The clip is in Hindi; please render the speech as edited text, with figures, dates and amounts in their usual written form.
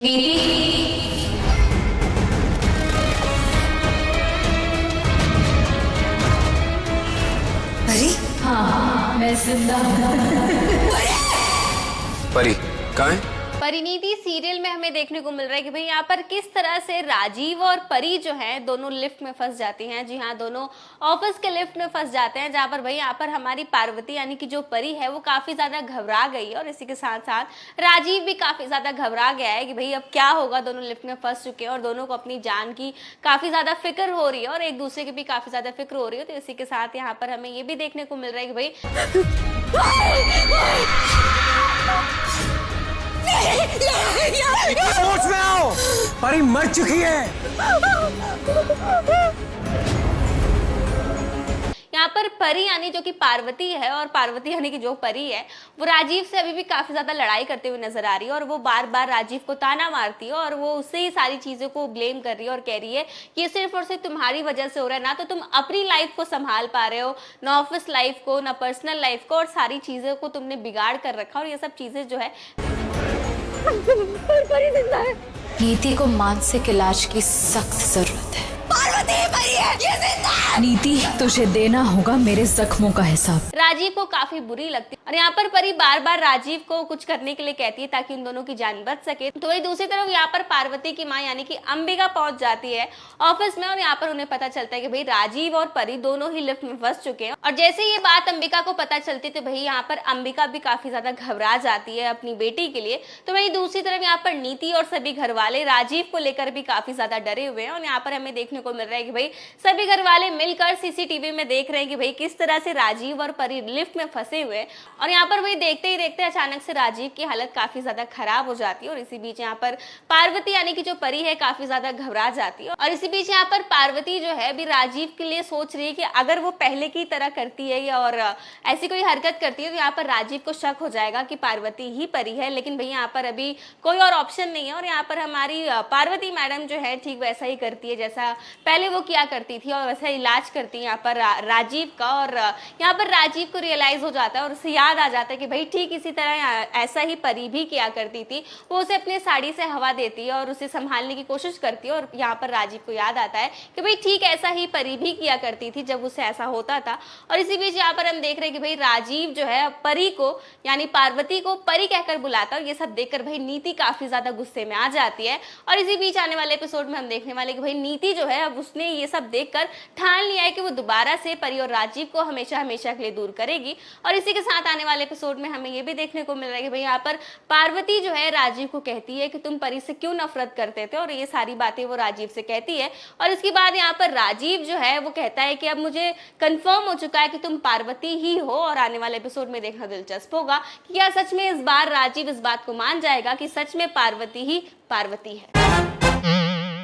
नीति। परी? हाँ, मैं जिंदा हूँ। परी कहाँ है? परिणीति सीरियल में हमें देखने को मिल रहा है कि भाई यहाँ पर किस तरह से राजीव और परी जो हैं दोनों लिफ्ट में फंस जाती हैं। जी हाँ, दोनों ऑफिस के लिफ्ट में फंस जाते हैं, जहाँ पर भाई यहाँ पर हमारी पार्वती यानी कि जो परी है वो काफ़ी ज़्यादा घबरा गई है और इसी के साथ साथ राजीव भी काफ़ी ज़्यादा घबरा गया है कि भाई अब क्या होगा। दोनों लिफ्ट में फंस चुके हैं और दोनों को अपनी जान की काफ़ी ज़्यादा फिक्र हो रही है और एक दूसरे की भी काफ़ी ज़्यादा फिक्र हो रही है। तो इसी के साथ यहाँ पर हमें ये भी देखने को मिल रहा है कि भाई होश में आओ, परी मर चुकी है। यहाँ पर परी यानी जो कि पार्वती है और पार्वती यानी कि जो परी है वो राजीव से अभी भी काफी ज्यादा लड़ाई करते हुए नजर आ रही है और वो बार बार राजीव को ताना मारती है और वो उससे ही सारी चीजों को ब्लेम कर रही है और कह रही है कि ये सिर्फ और सिर्फ तुम्हारी वजह से हो रहा है। ना तो तुम अपनी लाइफ को संभाल पा रहे हो, ना ऑफिस लाइफ को, ना पर्सनल लाइफ को, और सारी चीजों को तुमने बिगाड़ कर रखा और ये सब चीजें जो है। नीति को मानसिक इलाज की सख्त जरूरत है। पार्वती परी है, ये जिंदा है। नीति, तुझे देना होगा मेरे जख्मों का हिसाब। राजीव को काफी बुरी लगती है और यहाँ पर परी बार बार राजीव को कुछ करने के लिए कहती है ताकि उन दोनों की जान बच सके। तो वही दूसरी तरफ यहाँ पर पार्वती की माँ यानी कि अंबिका पहुंच जाती है ऑफिस में और यहाँ पर उन्हें पता चलता है कि भाई राजीव और परी दोनों ही लिफ्ट में फंस चुके हैं। और जैसे ये बात अंबिका को पता चलती है तो भाई यहाँ पर अंबिका भी काफी ज्यादा घबरा जाती है अपनी बेटी के लिए। तो वही दूसरी तरफ यहाँ पर नीति और सभी घर वाले राजीव को लेकर भी काफी ज्यादा डरे हुए हैं और यहाँ पर हमें देखने को मिल रहा है कि भाई सभी घर वाले मिलकर सीसीटीवी में देख रहे हैं कि भाई किस तरह से राजीव और परी लिफ्ट में फंसे हुए हैं। और यहाँ पर भाई देखते ही देखते अचानक से राजीव की हालत काफी ज्यादा खराब हो जाती है और इसी बीच यहाँ पर पार्वती यानी कि जो परी है काफी ज्यादा घबरा जाती है। और इसी बीच यहाँ पर पार्वती जो है अभी राजीव के लिए सोच रही है कि अगर वो पहले की तरह करती है या और ऐसी कोई हरकत करती है तो यहाँ पर राजीव को शक हो जाएगा कि पार्वती ही परी है। लेकिन भाई यहाँ पर अभी कोई और ऑप्शन नहीं है और यहाँ पर हमारी पार्वती मैडम जो है ठीक वैसा ही करती है जैसा पहले वो किया करती थी और वैसा इलाज करती है यहाँ पर राजीव का। और यहाँ पर राजीव को रियलाइज हो जाता है और उसे याद आ जाता है कि भाई ठीक इसी तरह ऐसा ही परी भी किया करती थी। वो उसे अपनी साड़ी से हवा देती है और उसे संभालने की कोशिश करती है और यहाँ पर राजीव को याद आता है कि भाई ठीक ऐसा ही परी भी किया करती थी जब उसे ऐसा होता था। और इसी बीच यहाँ पर हम देख रहे हैं कि भाई राजीव जो है परी को यानी पार्वती को परी कहकर बुलाता है और ये सब देखकर भाई नीति काफी ज्यादा गुस्से में आ जाती है। और इसी बीच आने वाले एपिसोड में हम देखने वाले कि भाई नीति जो है अब उसने ये सब देखकर ठान लिया है कि वो दोबारा से परी और राजीव को हमेशा हमेशा के लिए दूर करेगी। और इसी के साथ आने वाले एपिसोड में हमें ये भी देखने को मिल रहा है कि भाई यहाँ पर पार्वती जो है राजीव को कहती है कि तुम परी से क्यों नफरत करते थे और ये सारी बातें वो राजीव से कहती है। और इसके बाद यहाँ पर राजीव जो है वो कहता है कि अब मुझे कंफर्म हो चुका है कि तुम पार्वती ही हो। और आने वाले एपिसोड में देखना दिलचस्प होगा कि क्या सच में इस बार राजीव इस बात को मान जाएगा कि सच में पार्वती ही पार्वती है।